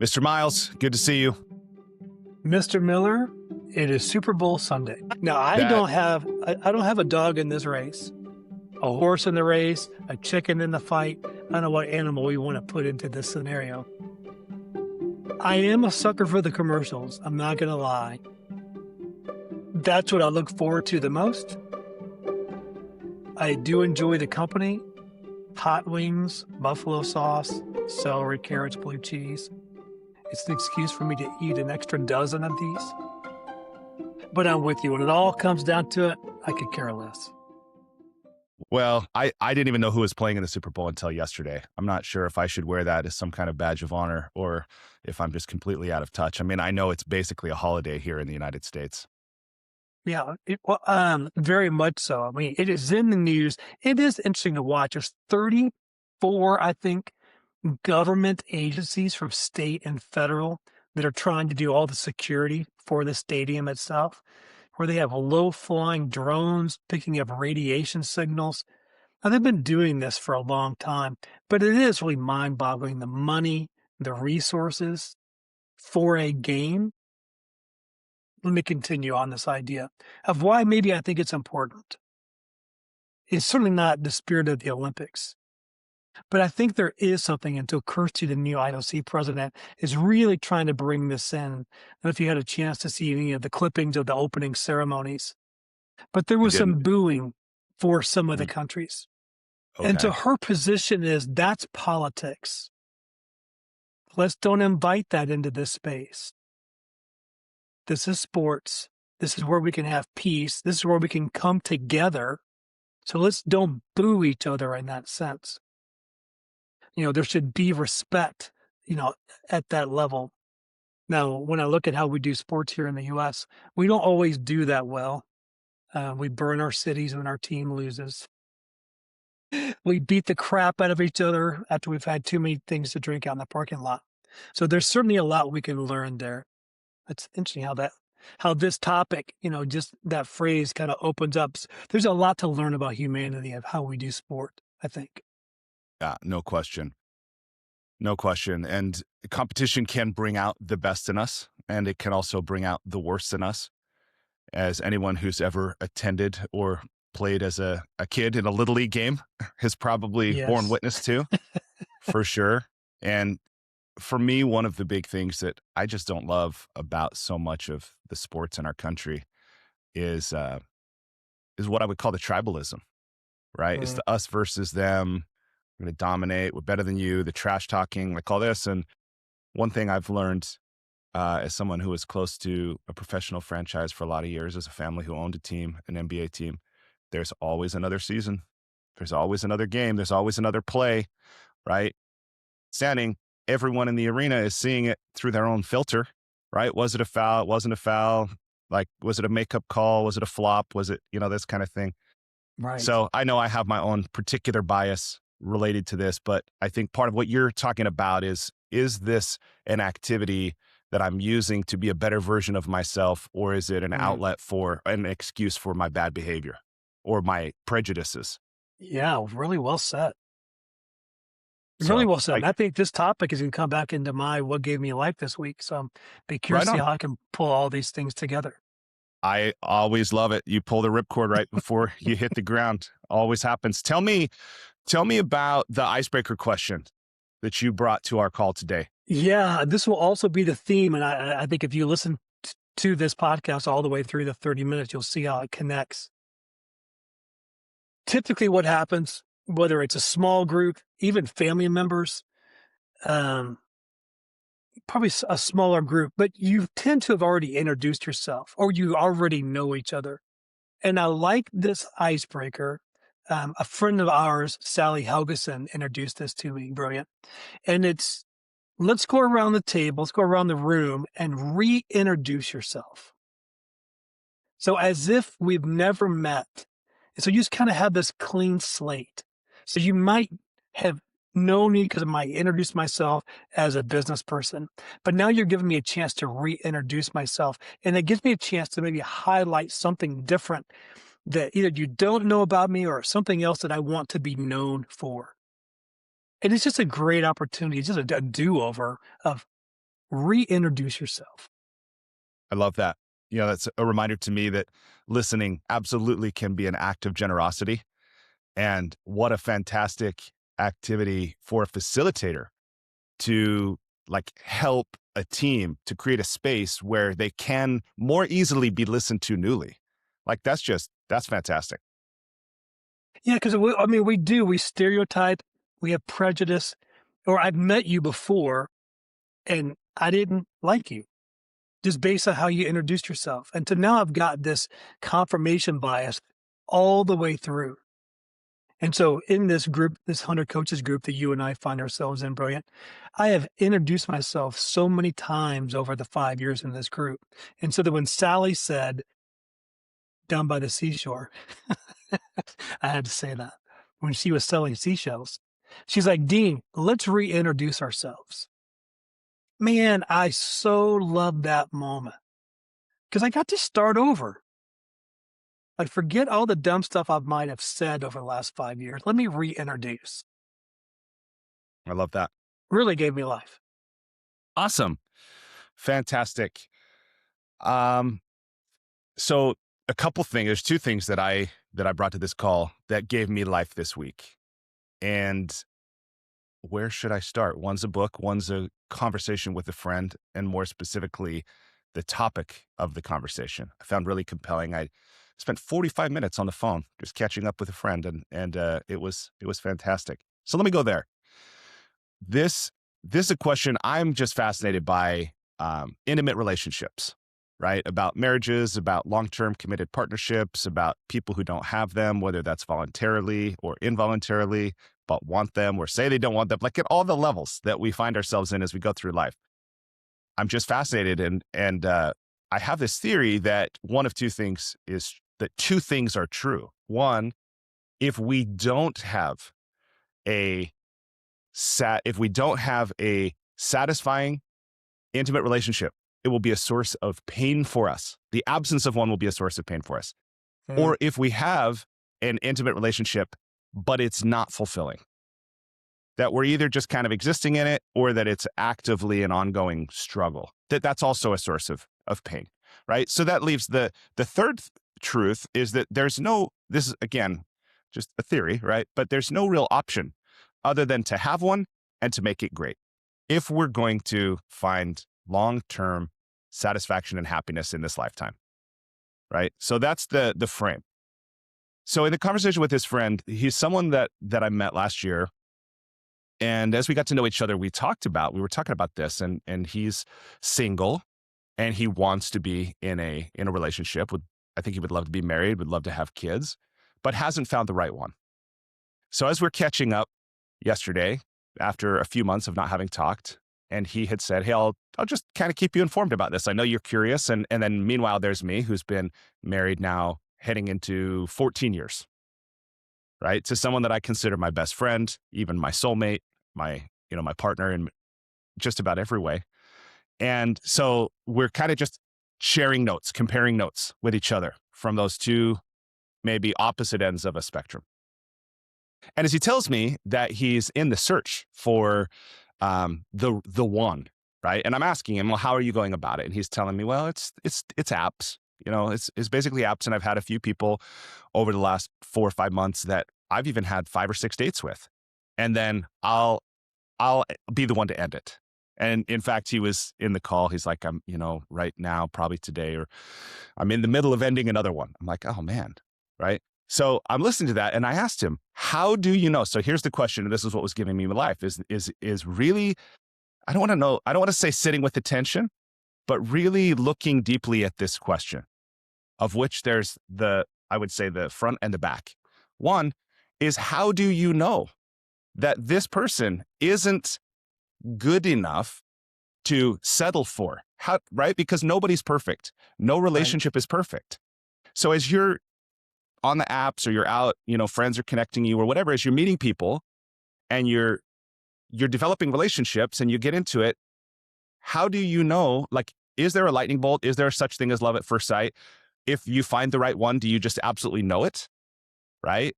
Mr. Miles, good to see you. Mr. Miller, it is Super Bowl Sunday. Now, I That don't have a dog in this race, a horse in the race, a chicken in the fight. I don't know what animal we want to put into this scenario. I am a sucker for the commercials. I'm not going to lie. That's what I look forward to the most. I do enjoy the company. Hot wings, buffalo sauce, celery, carrots, blue cheese. It's an excuse for me to eat an extra dozen of these. But I'm with you. When it all comes down to it, I could care less. well, I didn't even know who was playing in the Super Bowl until yesterday. I'm not sure if I should wear that as some kind of badge of honor or if I'm just completely out of touch. I mean, I know it's basically a holiday here in the United States. Yeah, very much so. I mean, it is in the news. It is interesting to watch. There's 34, I think, government agencies from state and federal that are trying to do all the security for the stadium itself, where they have low-flying drones picking up radiation signals. Now, they've been doing this for a long time, but it is really mind-boggling, the money, the resources for a game. Let me continue on this idea of why maybe I think it's important. It's certainly not the spirit of the Olympics, but I think there is something until Kirsty, the new IOC president, is really trying to bring this in. I don't know if you had a chance to see any of the clippings of the opening ceremonies, but there I was didn't. some booing for some of the Mm, countries. And so okay. her position is that's politics. Let's don't invite that into this space. This is sports. This is where we can have peace. This is where we can come together. So let's don't boo each other in that sense. There should be respect, at that level. Now, when I look at how we do sports here in the US, we don't always do that well. We burn our cities when our team loses. We beat the crap out of each other after we've had too many things to drink out in the parking lot. So there's certainly a lot we can learn there. It's interesting how this topic, just that phrase kind of opens up. There's a lot to learn about humanity of how we do sport, I think. Yeah, no question. No question. And competition can bring out the best in us, and it can also bring out the worst in us. As anyone who's ever attended or played as a kid in a little league game has probably borne Yes. witness to, for sure. And for me, one of the big things that I just don't love about so much of the sports in our country is is what I would call the tribalism, right? It's Mm, the us versus them. We're going to dominate. We're better than you. The trash talking, like all this. And one thing I've learned as someone who was close to a professional franchise for a lot of years, as a family who owned a team, an NBA team, there's always another season. There's always another game. There's always another play, right? Standing, everyone in the arena is seeing it through their own filter, right? Was it a foul? It wasn't a foul. Like, was it a makeup call? Was it a flop? Was it, this kind of thing. right. So I know I have my own particular bias related to this, but I think part of what you're talking about is this an activity that I'm using to be a better version of myself, or is it an Mm, outlet for an excuse for my bad behavior or my prejudices? yeah, really well said. Really So well said. I And I think this topic is going to come back into my what gave me life this week. So be curious right to see on. how I can pull all these things together. I always love it. You pull the ripcord right before you hit the ground. Always happens. Tell me about the icebreaker question that you brought to our call today. Yeah, this will also be the theme. And I think if you listen to this podcast all the way through the 30 minutes, you'll see how it connects. Typically, what happens, whether it's a small group, even family members, um, probably a smaller group, but you tend to have already introduced yourself or you already know each other. And I like this icebreaker. A friend of ours, Sally Helgeson, introduced this to me. Brilliant. And it's let's go around the table, let's go around the room and reintroduce yourself. So as if we've never met. And so you just kind of have this clean slate. So you might have known me because I might introduce myself as a business person, but now you're giving me a chance to reintroduce myself. And it gives me a chance to maybe highlight something different that either you don't know about me or something else that I want to be known for. And it's just a great opportunity. It's just a do-over of reintroduce yourself. I love that. You know, that's a reminder to me that listening absolutely can be an act of generosity. And what a fantastic activity for a facilitator to like help a team to create a space where they can more easily be listened to newly. Like that's fantastic. Yeah, because I mean, we stereotype, we have prejudice, or I've met you before and I didn't like you just based on how you introduced yourself. And to now I've got this confirmation bias all the way through. And so in this group, this 100 coaches group that you and I find ourselves in, Brilliant, I have introduced myself so many times over the 5 years in this group. And so that when Sally said, down by the seashore, I had to say that when she was selling seashells, she's like, Dean, let's reintroduce ourselves. Man, I so love that moment because I got to start over. Like, forget all the dumb stuff I might have said over the last 5 years. Let me reintroduce. I love that. Really gave me life. Awesome. Fantastic. Um, so a couple things, there's two things that I brought to this call that gave me life this week. And where should I start? One's a book, one's a conversation with a friend, and more specifically, the topic of the conversation. I found really compelling. I spent 45 minutes on the phone just catching up with a friend, and it was fantastic. So let me go there. This is a question I'm just fascinated by, intimate relationships, right? About marriages, about long-term committed partnerships, about people who don't have them, whether that's voluntarily or involuntarily, but want them or say they don't want them, like at all the levels that we find ourselves in as we go through life. I'm just fascinated, and I have this theory that one of two things is that two things are true. One, if we don't have a if we don't have a satisfying intimate relationship, it will be a source of pain for us. The absence of one will be a source of pain for us. Mm, Or if we have an intimate relationship, but it's not fulfilling, that we're either just kind of existing in it or that it's actively an ongoing struggle, that's also a source of pain, right? So that leaves the third truth is that there's no, this is again, just a theory, right? But there's no real option other than to have one and to make it great if we're going to find long-term satisfaction and happiness in this lifetime, right? So that's the frame. So in the conversation with his friend, he's someone that I met last year. And as we got to know each other, we were talking about this, and he's single and he wants to be in a relationship with, I think he would love to be married, would love to have kids, but hasn't found the right one. So as we're catching up yesterday, after a few months of not having talked, and he had said, hey, I'll just kind of keep you informed about this. I know you're curious. And then meanwhile, there's me who's been married now heading into 14 years, right? To someone that I consider my best friend, even my soulmate, my partner in just about every way. And so we're kind of just sharing notes, comparing notes with each other from those two maybe opposite ends of a spectrum. And as he tells me that he's in the search for the one, right? And I'm asking him, well, how are you going about it? And he's telling me, well, it's apps. It's basically apps. And I've had a few people over the last 4 or 5 months that I've even had 5 or 6 dates with. And then I'll be the one to end it. And in fact, he was in the call. He's like, I'm, right now, probably today, or I'm in the middle of ending another one. I'm like, oh man, right? So I'm listening to that, and I asked him, how do you know? So here's the question, and this is what was giving me life, is really, I don't want to say sitting with attention, but really looking deeply at this question, of which there's I would say the front and the back. One is, how do you know that this person isn't good enough to settle for? How, right? Because nobody's perfect. No right. relationship is perfect. So as you're on the apps or you're out, friends are connecting you or whatever, as you're meeting people and you're developing relationships and you get into it, how do you know, like, is there a lightning bolt? Is there such thing as love at first sight? If you find the right one, do you just absolutely know it? Right?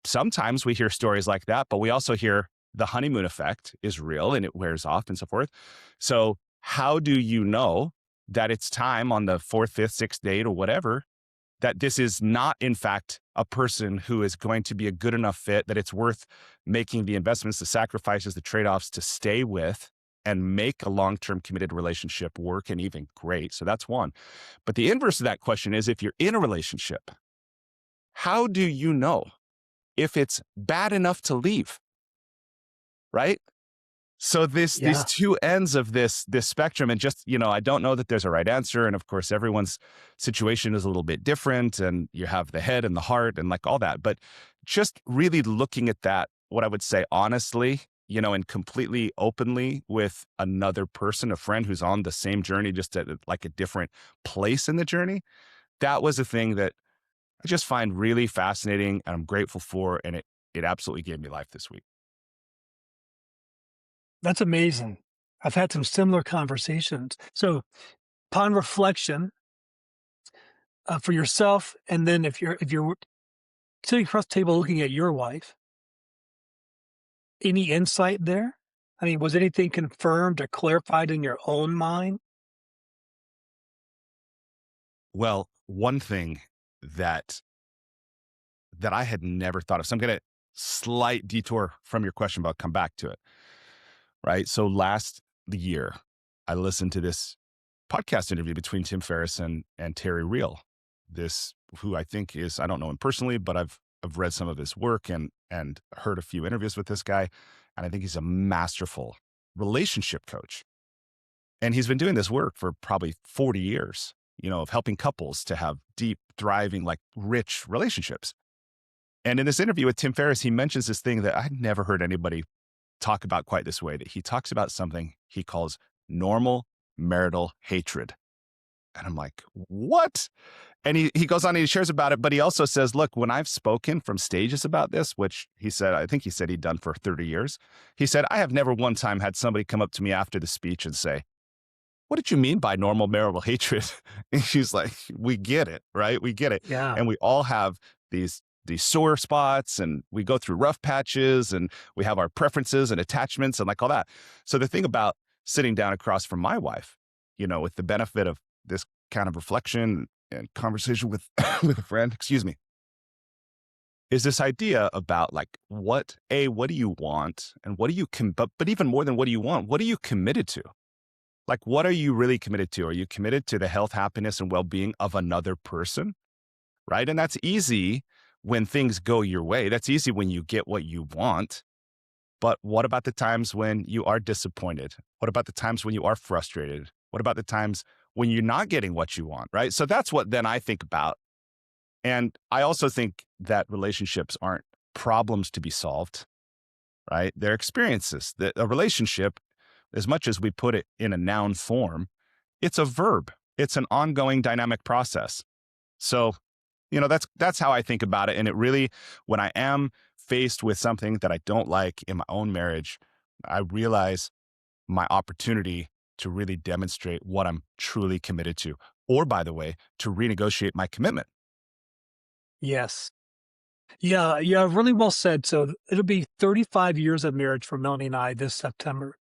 Sometimes we hear stories like that, but we also hear the honeymoon effect is real and it wears off and so forth. So how do you know that it's time on the fourth, fifth, sixth date or whatever, that this is not, in fact, a person who is going to be a good enough fit, that it's worth making the investments, the sacrifices, the trade offs to stay with and make a long term committed relationship work and even great. So that's one. But the inverse of that question is, if you're in a relationship, how do you know if it's bad enough to leave? Right? So these Yeah. two ends of this spectrum, and just, I don't know that there's a right answer, and of course everyone's situation is a little bit different, and you have the head and the heart and like all that, but just really looking at that, what I would say honestly, and completely openly with another person, a friend who's on the same journey, just at like a different place in the journey. That was a thing that I just find really fascinating and I'm grateful for, and it absolutely gave me life this week. That's amazing. I've had some similar conversations. So, upon reflection, for yourself, and then if you're sitting across the table looking at your wife, any insight there? I mean, was anything confirmed or clarified in your own mind? Well, one thing that I had never thought of. So I'm going to slight detour from your question, but I'll come back to it. Right. So last year, I listened to this podcast interview between Tim Ferriss and Terry Real. This, who I think is, I don't know him personally, but I've read some of his work and heard a few interviews with this guy. And I think he's a masterful relationship coach. And he's been doing this work for probably 40 years, of helping couples to have deep, thriving, like rich relationships. And in this interview with Tim Ferriss, he mentions this thing that I'd never heard anybody talk about quite this way, that he talks about something he calls normal marital hatred. And I'm like, what? And he goes on and he shares about it, but he also says, look, when I've spoken from stages about this, which he said, I think he said he'd done for 30 years, he said, I have never one time had somebody come up to me after the speech and say, what did you mean by normal marital hatred? And she's like, we get it, right? We get it. Yeah. And we all have these sore spots, and we go through rough patches, and we have our preferences and attachments and like all that. So the thing about sitting down across from my wife, with the benefit of this kind of reflection and conversation with with a friend, excuse me, is this idea about like what do you want, and what do you but even more than what do you want, what are you committed to? Like, what are you really committed to? Are you committed to the health, happiness, and well-being of another person? Right? And that's easy when things go your way. That's easy when you get what you want. But what about the times when you are disappointed? What about the times when you are frustrated? What about the times when you're not getting what you want? Right? So that's what then I think about. And I also think that relationships aren't problems to be solved, right? They're experiences. That a relationship, as much as we put it in a noun form, it's a verb. It's an ongoing dynamic process. So, that's how I think about it. And it really, when I am faced with something that I don't like in my own marriage, I realize my opportunity to really demonstrate what I'm truly committed to. Or, by the way, to renegotiate my commitment. Yes. Yeah, yeah, really well said. So it'll be 35 years of marriage for Melanie and I this September.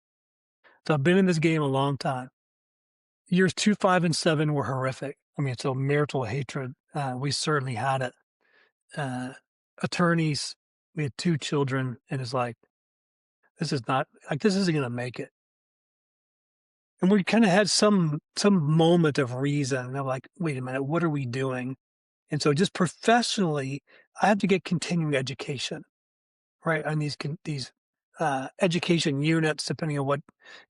So I've been in this game a long time. Years 2, 5, and 7 were horrific. I mean, so marital hatred, we certainly had it. Uh, Attorneys, we had 2 children, and it's like, this isn't gonna make it. And we kinda had some moment of reason. And I'm like, "Wait a minute, what are we doing?" And so just professionally, I have to get continuing education, right, on these education units, depending on what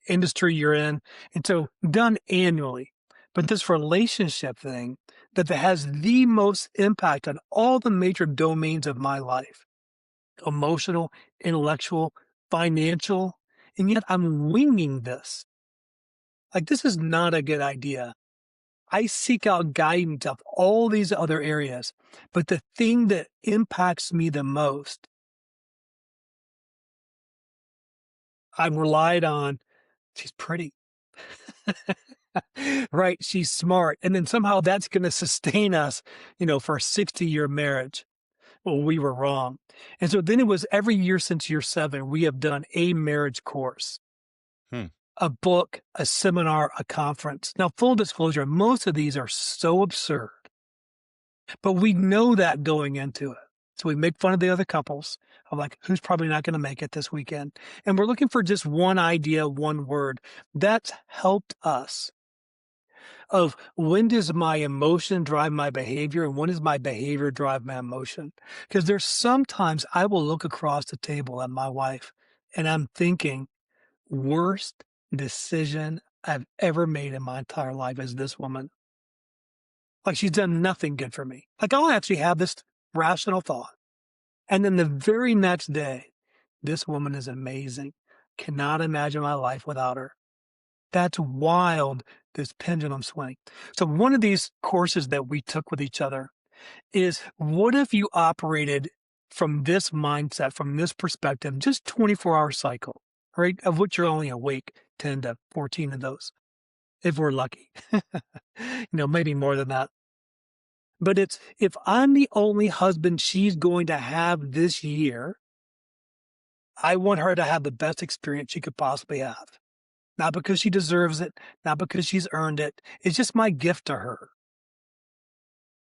industry you're in, and so done annually. But this relationship thing that has the most impact on all the major domains of my life, emotional, intellectual, financial, and yet I'm winging this. Like, this is not a good idea. I seek out guidance of all these other areas, but the thing that impacts me the most, I've relied on, she's pretty. Right? She's smart. And then somehow that's going to sustain us, for a 60-year marriage. Well, we were wrong. And so then it was every year since year 7, we have done a marriage course. Hmm. a book, a seminar, a conference. Now, full disclosure, most of these are so absurd, but we know that going into it. So we make fun of the other couples of like, who's probably not going to make it this weekend. And we're looking for just one idea, one word that's helped us of when does my emotion drive my behavior and when does my behavior drive my emotion? Because there's sometimes I will look across the table at my wife and I'm thinking, worst decision I've ever made in my entire life is this woman. Like she's done nothing good for me. Like I'll actually have this rational thought. And then the very next day, this woman is amazing. Cannot imagine my life without her. That's wild, this pendulum swing. So one of these courses that we took with each other is what if you operated from this mindset, from this perspective, just 24-hour cycle, right? Of which you're only awake 10 to 14 of those, if we're lucky. Maybe more than that. But it's if I'm the only husband she's going to have this year, I want her to have the best experience she could possibly have. Not because she deserves it, not because she's earned it. It's just my gift to her.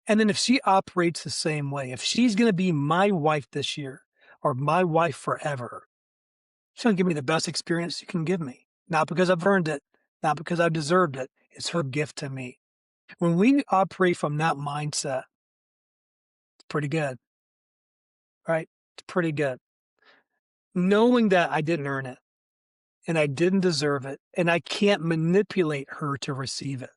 And then if she operates the same way, if she's going to be my wife this year or my wife forever, she's going to give me the best experience she can give me. Not because I've earned it, not because I've deserved it. It's her gift to me. When we operate from that mindset, it's pretty good, right? It's pretty good. Knowing that I didn't earn it and I didn't deserve it and I can't manipulate her to receive it.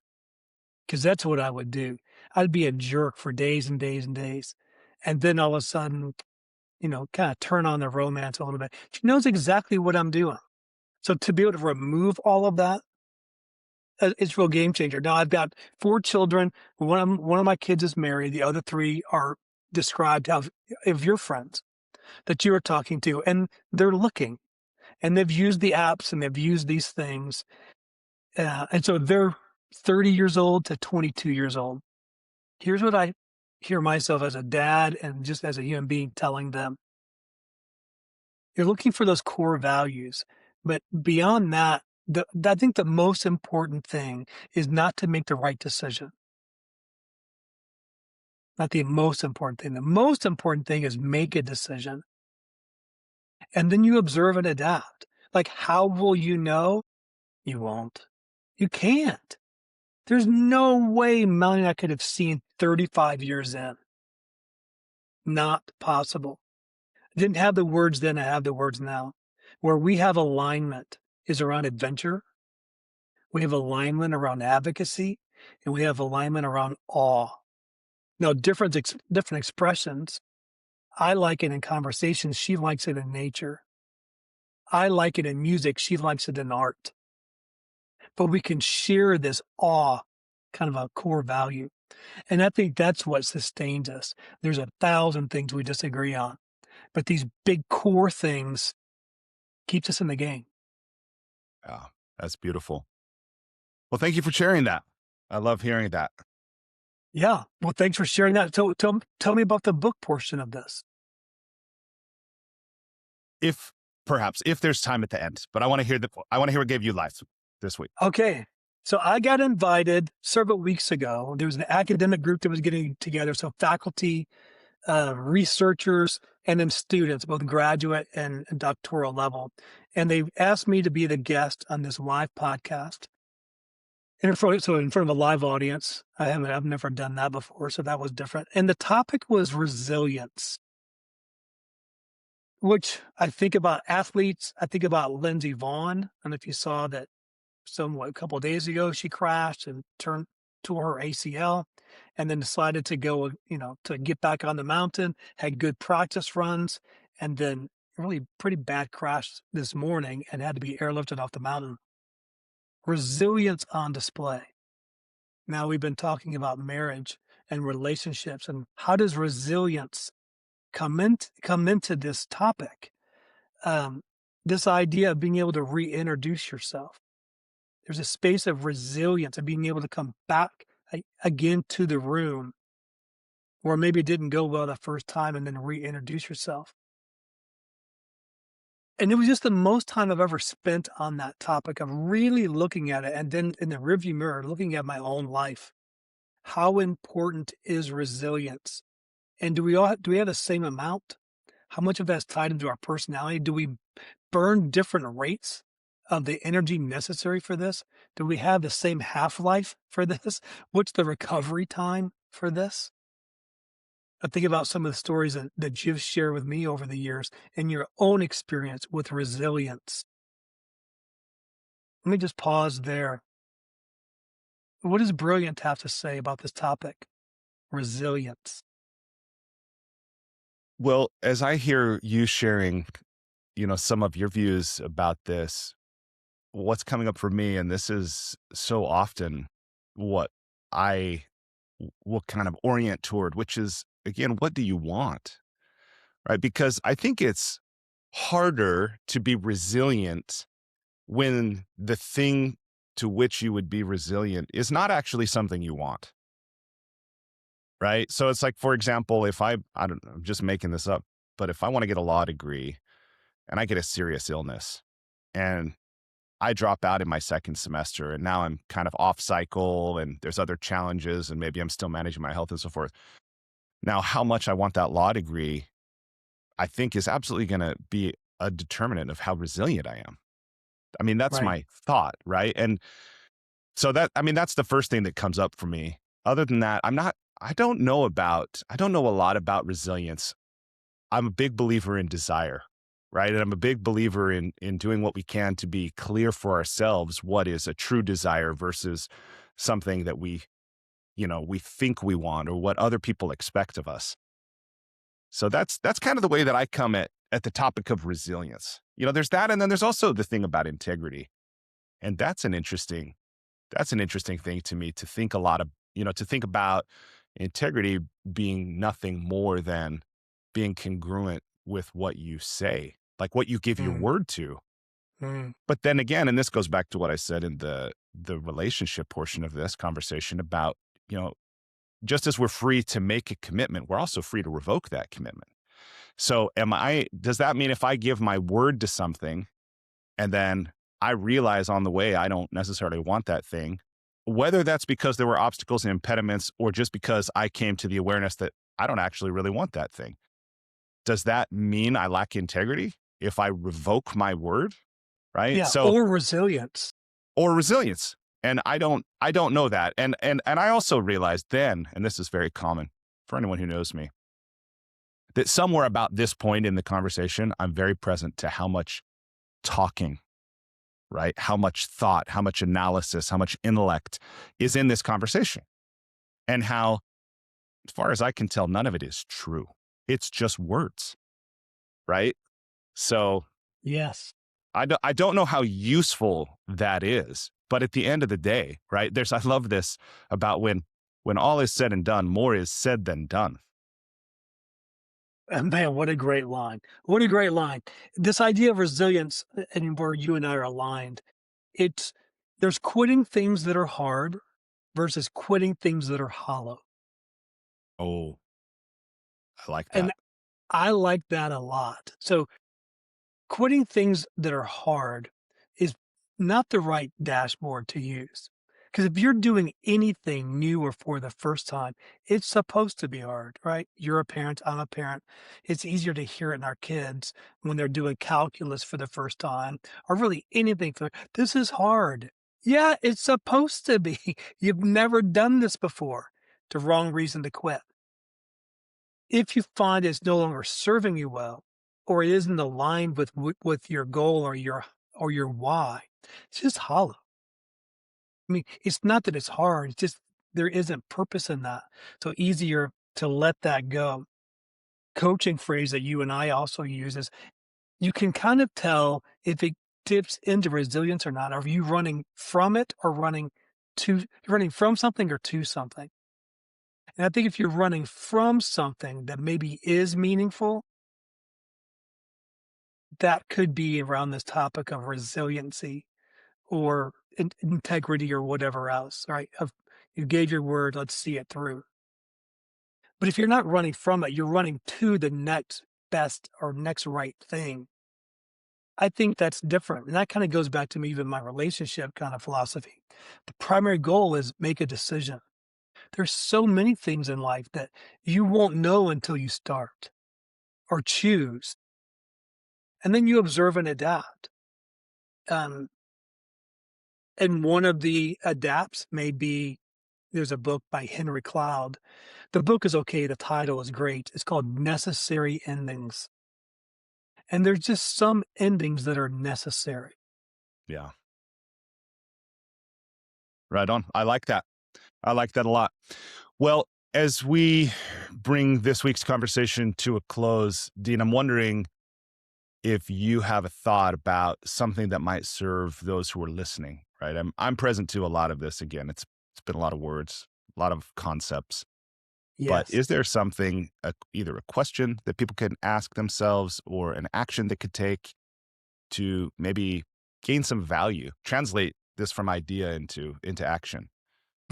Because that's what I would do. I'd be a jerk for days and days and days. And then all of a sudden, kind of turn on the romance a little bit. She knows exactly what I'm doing. So to be able to remove all of that, it's a real game changer. Now I've got 4 children. One of my kids is married. The other 3 are described of your friends that you are talking to, and they're looking, and they've used the apps and they've used these things, and so they're 30 years old to 22 years old. Here's what I hear myself as a dad and just as a human being telling them. You're looking for those core values, but beyond that, I think the most important thing is not to make the right decision. Not the most important thing. The most important thing is make a decision. And then you observe and adapt. Like, how will you know? You won't. You can't. There's no way Melanie and I could have seen 35 years in. Not possible. I didn't have the words then, I have the words now. Where we have alignment is around adventure, we have alignment around advocacy, and we have alignment around awe. Now, different expressions. I like it in conversations, she likes it in nature. I like it in music, she likes it in art. But we can share this awe, kind of a core value. And I think that's what sustains us. There's 1,000 things we disagree on, but these big core things keeps us in the game. Yeah, that's beautiful. Well, thank you for sharing that. I love hearing that. Yeah. Well, thanks for sharing that. So tell me about the book portion of this. If there's time at the end, but I want to hear what gave you life this week. Okay. So I got invited several weeks ago. There was an academic group that was getting together. So faculty, researchers, and then students, both graduate and doctoral level. And they asked me to be the guest on this live podcast. In front of a live audience. I've never done that before, so that was different. And the topic was resilience, which I think about athletes. I think about Lindsey Vonn. And if you saw that a couple of days ago, she crashed and tore her ACL and then decided to go, to get back on the mountain, had good practice runs, and then really pretty bad crash this morning and had to be airlifted off the mountain. Resilience on display. Now we've been talking about marriage and relationships and how does resilience come into this topic? This idea of being able to reintroduce yourself. There's a space of resilience and being able to come back again to the room where maybe it didn't go well the first time and then reintroduce yourself. And it was just the most time I've ever spent on that topic of really looking at it and then in the rearview mirror, looking at my own life. How important is resilience? And do we have the same amount? How much of that's tied into our personality? Do we burn different rates of the energy necessary for this? Do we have the same half-life for this? What's the recovery time for this? I think about some of the stories that you've shared with me over the years and your own experience with resilience. Let me just pause there. What does Brilliant have to say about this topic? Resilience. Well, as I hear you sharing, some of your views about this, what's coming up for me, and this is so often what I will kind of orient toward, which is, again, what do you want? Right? Because I think it's harder to be resilient when the thing to which you would be resilient is not actually something you want. Right. So it's like, for example, if I don't know, I'm just making this up, but if I want to get a law degree and I get a serious illness and I drop out in my second semester and now I'm kind of off cycle and there's other challenges and maybe I'm still managing my health and so forth. Now, how much I want that law degree, I think is absolutely going to be a determinant of how resilient I am. I mean, that's Right. my thought. Right. And so that's the first thing that comes up for me. Other than that, I don't know a lot about resilience. I'm a big believer in desire, right? And I'm a big believer in doing what we can to be clear for ourselves what is a true desire versus something that we think we want or what other people expect of us. So that's kind of the way that I come at the topic of resilience. There's that, and then there's also the thing about integrity. And that's an interesting thing to me to think a lot of, to think about integrity being nothing more than being congruent with what you say, like what you give your Mm, word to. mm, But then again, and this goes back to what I said in the relationship portion of this conversation about, you know, just as we're free to make a commitment, we're also free to revoke that commitment. So does that mean if I give my word to something and then I realize on the way I don't necessarily want that thing, whether that's because there were obstacles and impediments or just because I came to the awareness that I don't actually really want that thing. Does that mean I lack integrity if I revoke my word? Right. yeah, So, or resilience. or resilience. And I don't know that. And I also realized then, and this is very common for anyone who knows me, that somewhere about this point in the conversation, I'm very present to how much talking, right? How much thought, how much analysis, how much intellect is in this conversation. And how, as far as I can tell, none of it is true. It's just words, right? So Yes. I don't know how useful that is, but at the end of the day, right? I love this about when all is said and done, more is said than done. And man, what a great line. What a great line. This idea of resilience, and where you and I are aligned, it's there's quitting things that are hard versus quitting things that are hollow. Oh, I like And that. I like that a lot. So quitting things that are hard is not the right dashboard to use. Because if you're doing anything new or for the first time, it's supposed to be hard, right? You're a parent, I'm a parent. It's easier to hear it in our kids when they're doing calculus for the first time or really anything. This is hard. Yeah, it's supposed to be. You've never done this before. The wrong reason to quit. If you find it's no longer serving you well, or it isn't aligned with your goal or your why, it's just hollow. I mean, it's not that it's hard, it's just there isn't purpose in that. So easier to let that go. Coaching phrase that you and I also use is you can kind of tell if it dips into resilience or not. Are you running from it or running from something or to something? And I think if you're running from something that maybe is meaningful, that could be around this topic of resiliency or integrity or whatever else, right? Of you gave your word, let's see it through. But if you're not running from it, you're running to the next best or next right thing. I think that's different. And that kind of goes back to me, even my relationship kind of philosophy. The primary goal is make a decision. There's so many things in life that you won't know until you start or choose, and then you observe and adapt. Um, and one of the adapts may be there's a book by Henry Cloud. The book is okay. The title is great. It's called Necessary Endings. And there's just some endings that are necessary. Yeah. Right on. I like that. I like that a lot. Well, as we bring this week's conversation to a close, Dean, I'm wondering if you have a thought about something that might serve those who are listening, right? I'm present to a lot of this. Again, it's been a lot of words, a lot of concepts. But Yes. is there something, either a question that people can ask themselves or an action they could take to maybe gain some value, translate this from idea into action?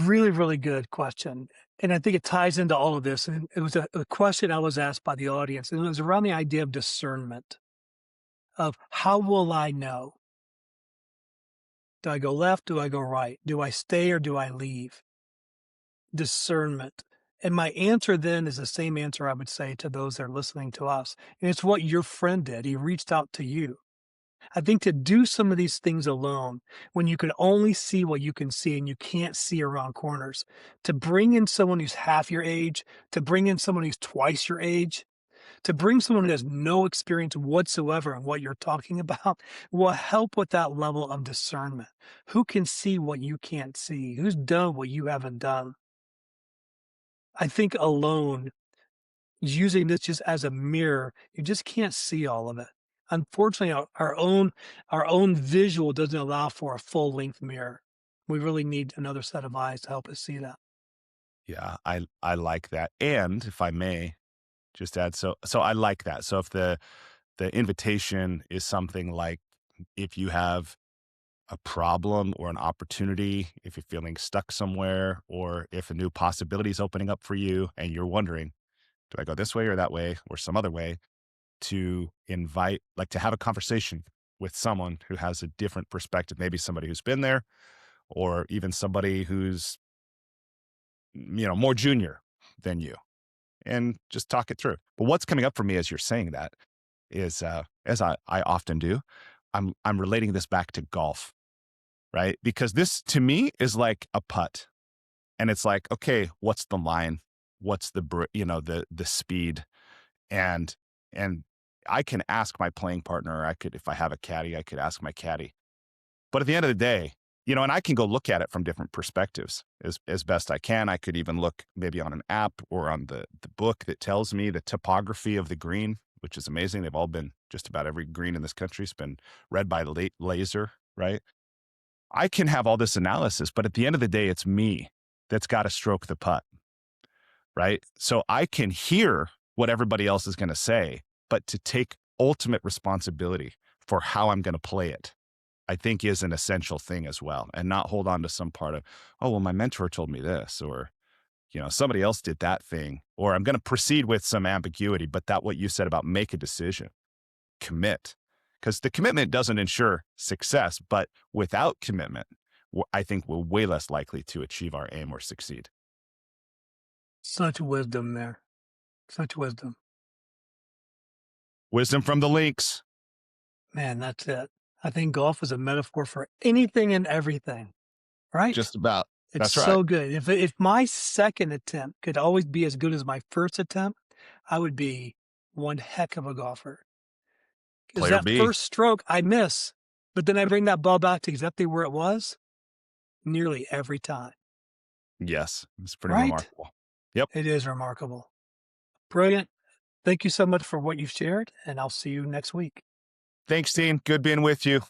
Really, really good question. And I think it ties into all of this. And it was a question I was asked by the audience, and it was around the idea of discernment of how will I know? Do I go left? Do I go right? Do I stay or do I leave? Discernment. And my answer then is the same answer I would say to those that are listening to us. And it's what your friend did. He reached out to you. I think to do some of these things alone, when you can only see what you can see and you can't see around corners, to bring in someone who's half your age, to bring in someone who's twice your age, to bring someone who has no experience whatsoever in what you're talking about will help with that level of discernment. Who can see what you can't see? Who's done what you haven't done? I think alone, using this just as a mirror, you just can't see all of it. Unfortunately, our own visual doesn't allow for a full length mirror. We really need another set of eyes to help us see that. Yeah, I like that. And if I may just add, so I like that. So if the invitation is something like, if you have a problem or an opportunity, if you're feeling stuck somewhere, or if a new possibility is opening up for you and you're wondering, do I go this way or that way or some other way, to invite, like, to have a conversation with someone who has a different perspective, maybe somebody who's been there, or even somebody who's, more junior than you, and just talk it through. But what's coming up for me as you're saying that is, as I often do, I'm relating this back to golf, right? Because this to me is like a putt. And it's like, okay, what's the line? What's the speed? And and I can ask my playing partner, or I could, if I have a caddy, I could ask my caddy. But at the end of the day, and I can go look at it from different perspectives as best I can. I could even look maybe on an app or on the book that tells me the topography of the green, which is amazing. They've all been, just about every green in this country has been read by laser, right? I can have all this analysis, but at the end of the day, it's me that's got to stroke the putt, right? So I can hear what everybody else is going to say, but to take ultimate responsibility for how I'm going to play it, I think, is an essential thing as well, and not hold on to some part of, oh, well, my mentor told me this, or, somebody else did that thing, or I'm going to proceed with some ambiguity, but that, what you said about make a decision, commit, because the commitment doesn't ensure success, but without commitment, I think we're way less likely to achieve our aim or succeed. Such wisdom there. Such wisdom. Wisdom from the links. Man, that's it. I think golf is a metaphor for anything and everything, right? Just about. It's That's right. so good. If my second attempt could always be as good as my first attempt, I would be one heck of a golfer. Because Player that B. first stroke I miss, but then I bring that ball back to exactly where it was nearly every time, Yes, it's pretty right? remarkable. Yep. It is remarkable. Brilliant. Thank you so much for what you've shared, and I'll see you next week. Thanks, Dean. Good being with you.